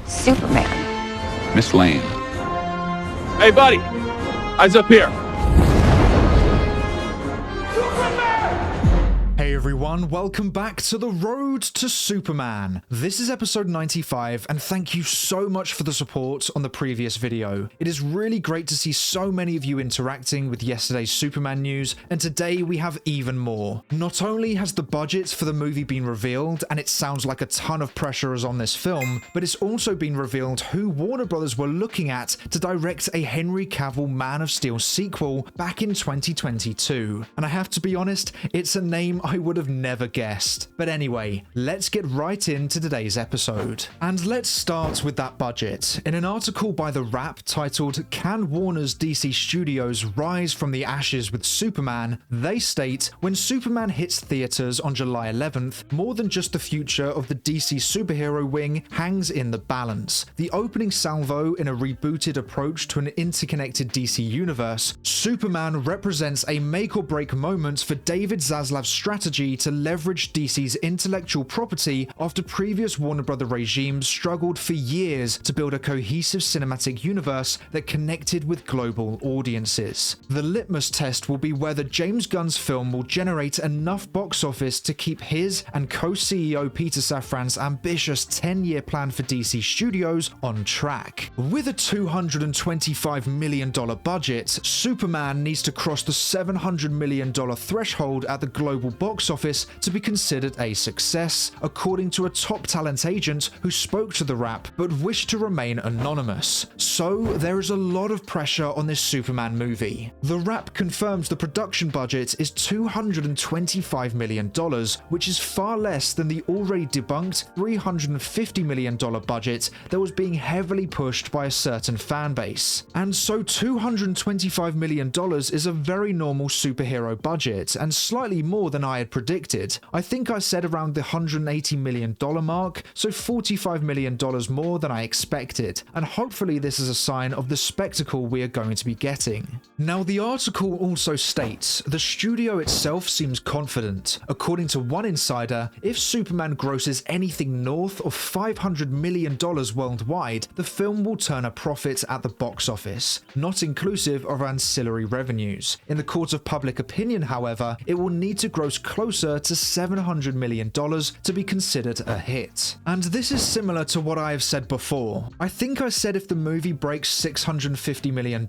Superman. Miss Lane. Hey, buddy. Eyes up here. Hey everyone, welcome back to The Road to Superman. This is episode 95, and thank you so much for the support on the previous video. It is really great to see so many of you interacting with yesterday's Superman news, and today we have even more. Not only has the budget for the movie been revealed, and it sounds like a ton of pressure is on this film, but it's also been revealed who Warner Brothers were looking at to direct a Henry Cavill Man of Steel sequel back in 2022. And I have to be honest, it's a name I would have never guessed. But anyway, let's get right into today's episode. And let's start with that budget. In an article by The Wrap titled "Can Warner's DC Studios Rise from the Ashes with Superman?" they state, when Superman hits theaters on July 11th, more than just the future of the DC superhero wing hangs in the balance. The opening salvo in a rebooted approach to an interconnected DC universe, Superman represents a make or break moment for David Zaslav's strategy to leverage DC's intellectual property after previous Warner Brother regimes struggled for years to build a cohesive cinematic universe that connected with global audiences. The litmus test will be whether James Gunn's film will generate enough box office to keep his and co-CEO Peter Safran's ambitious 10-year plan for DC Studios on track. With a $225 million budget, Superman needs to cross the $700 million threshold at the global box office to be considered a success, according to a top talent agent who spoke to The Wrap but wished to remain anonymous. So there is a lot of pressure on this Superman movie. The Wrap confirms the production budget is $225 million, which is far less than the already debunked $350 million budget that was being heavily pushed by a certain fan base. And so $225 million is a very normal superhero budget, and slightly more than I had predicted. I think I said around the $180 million mark, so $45 million more than I expected, and hopefully this is a sign of the spectacle we are going to be getting. Now, the article also states the studio itself seems confident. According to one insider, if Superman grosses anything north of $500 million worldwide, the film will turn a profit at the box office, not inclusive of ancillary revenues. In the court of public opinion, however, it will need to gross closer to $700 million to be considered a hit. And this is similar to what I have said before. I think I said if the movie breaks $650 million,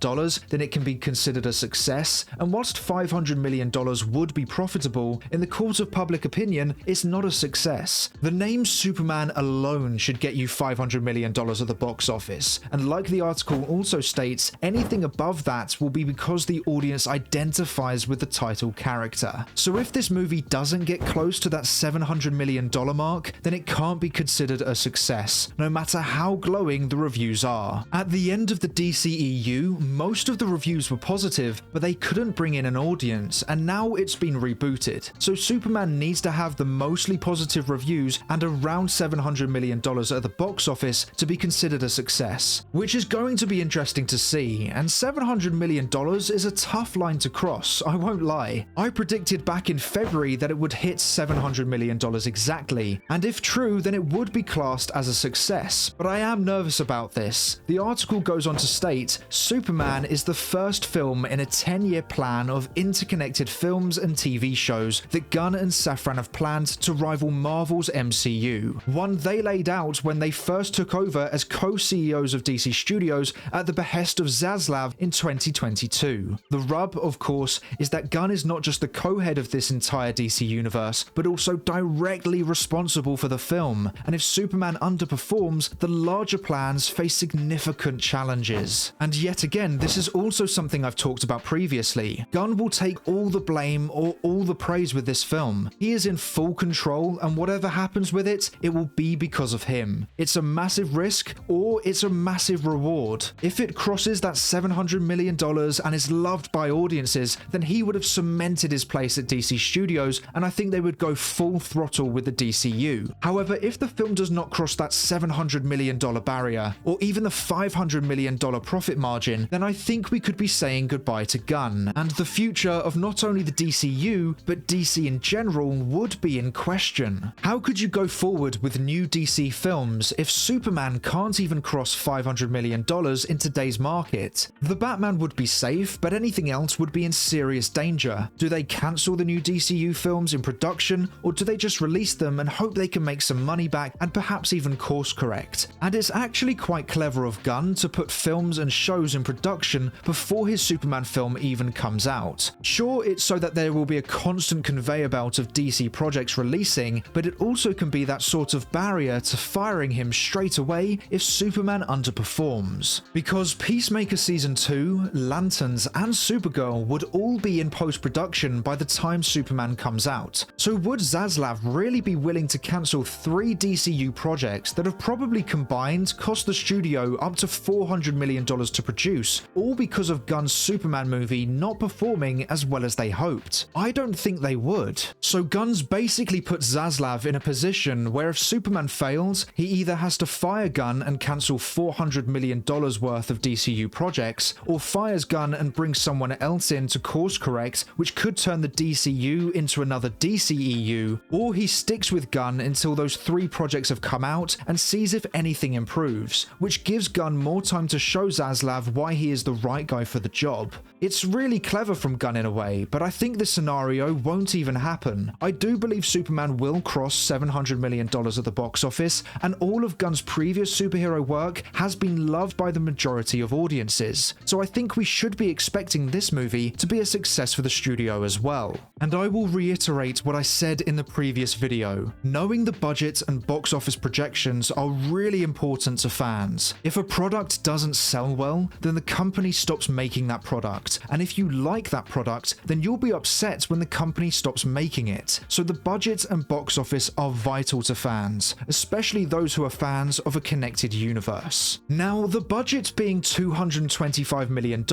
then it can be considered a success, and whilst $500 million would be profitable, in the court of public opinion, it's not a success. The name Superman alone should get you $500 million at the box office, and like the article also states, anything above that will be because the audience identifies with the title character. So if this movie doesn't get close to that $700 million mark, then it can't be considered a success, no matter how glowing the reviews are. At the end of the DCEU, most of the reviews were positive, but they couldn't bring in an audience, and now it's been rebooted. So Superman needs to have the mostly positive reviews and around $700 million at the box office to be considered a success, which is going to be interesting to see, and $700 million is a tough line to cross, I won't lie. I predicted back in February that it would hit $700 million exactly, and if true, then it would be classed as a success, but I am nervous about this. The article goes on to state, Superman is the first film in a 10-year plan of interconnected films and TV shows that Gunn and Safran have planned to rival Marvel's MCU, one they laid out when they first took over as co-CEOs of DC Studios at the behest of Zaslav in 2022. The rub, of course, is that Gunn is not just the co-head of this entire DC universe, but also directly responsible for the film, and if Superman underperforms, the larger plans face significant challenges. And yet again, this is also something I've talked about previously. Gunn will take all the blame or all the praise with this film. He is in full control, and whatever happens with it, it will be because of him. It's a massive risk, or it's a massive reward. If it crosses that $700 million and is loved by audiences, then he would have cemented his place at DC Studios and I think they would go full throttle with the DCU. However, if the film does not cross that $700 million barrier, or even the $500 million profit margin, then I think we could be saying goodbye to Gunn, and the future of not only the DCU, but DC in general would be in question. How could you go forward with new DC films if Superman can't even cross $500 million in today's market? The Batman would be safe, but anything else would be in serious danger. Do they cancel the new DCU films in production, or do they just release them and hope they can make some money back and perhaps even course correct? And it's actually quite clever of Gunn to put films and shows in production before his Superman film even comes out. Sure, it's so that there will be a constant conveyor belt of DC projects releasing, but it also can be that sort of barrier to firing him straight away if Superman underperforms. Because Peacemaker Season 2, Lanterns, and Supergirl would all be in post-production by the time Superman comes out. So would Zaslav really be willing to cancel 3 DCU projects that have probably combined cost the studio up to $400 million to produce, all because of Gunn's Superman movie not performing as well as they hoped? I don't think they would. So Gunn's basically put Zaslav in a position where if Superman fails, he either has to fire Gunn and cancel $400 million worth of DCU projects, or fires Gunn and brings someone else in to course correct, which could turn the DCU into another DCEU, or he sticks with Gunn until those 3 projects have come out and sees if anything improves, which gives Gunn more time to show Zaslav why he is the right guy for the job. It's really clever from Gunn in a way, but I think this scenario won't even happen. I do believe Superman will cross $700 million at the box office, and all of Gunn's previous superhero work has been loved by the majority of audiences, so I think we should be expecting this movie to be a success for the studio as well. And I will reiterate what I said in the previous video. Knowing the budget and box office projections are really important to fans. If a product doesn't sell well, then the company stops making that product, and if you like that product, then you'll be upset when the company stops making it. So the budget and box office are vital to fans, especially those who are fans of a connected universe. Now, the budget being $225 million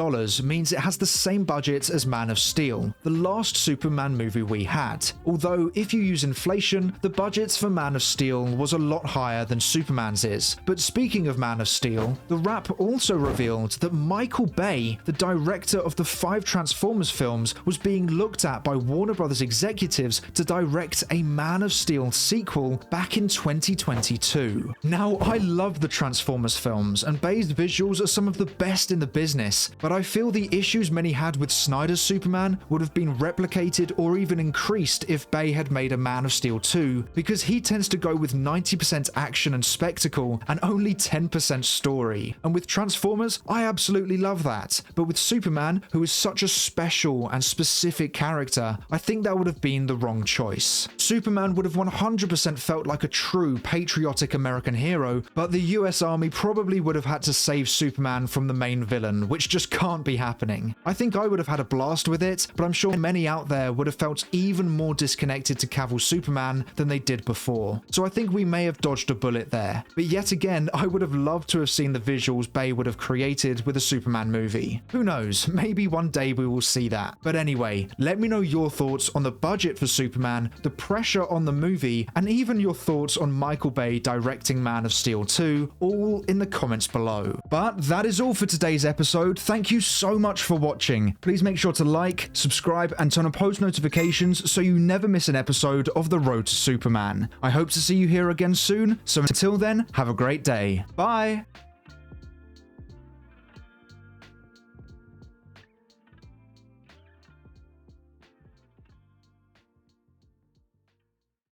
means it has the same budget as Man of Steel, the last Superman movie we had. Although, if you use inflation, the budget for Man of Steel was a lot higher than Superman's is. But speaking of Man of Steel, the Wrap also revealed that Michael Bay, the director of the 5 Transformers films, was being looked at by Warner Brothers executives to direct a Man of Steel sequel back in 2022. Now, I love the Transformers films, and Bay's visuals are some of the best in the business, but I feel the issues many had with Snyder's Superman would have been replicated or even increased if Bay had made a Man of Steel 2, because he tends to go with 90% action and spectacle and only 10% story. And with Transformers, I absolutely love that, but with Superman, who is such a special and specific character, I think that would have been the wrong choice. Superman would have 100% felt like a true patriotic American hero, but the US Army probably would have had to save Superman from the main villain, which just can't be happening. I think I would have had a blast with it, but I'm sure many out there would have felt even more disconnected to Cavill's Superman than they did before. So I think we may have dodged a bullet there. But yet again, I would have loved to have seen the visuals Bay would have created with a Superman movie. Who knows, maybe one day we will see that. But anyway, let me know your thoughts on the budget for Superman, the pressure on the movie, and even your thoughts on Michael Bay directing Man of Steel 2, all in the comments below. But that is all for today's episode. Thank you so much for watching. Please make sure to like, subscribe, and turn on post notifications so you never miss an episode of The Road to Superman. I hope to see you here again soon, so until then, have a great day. Bye!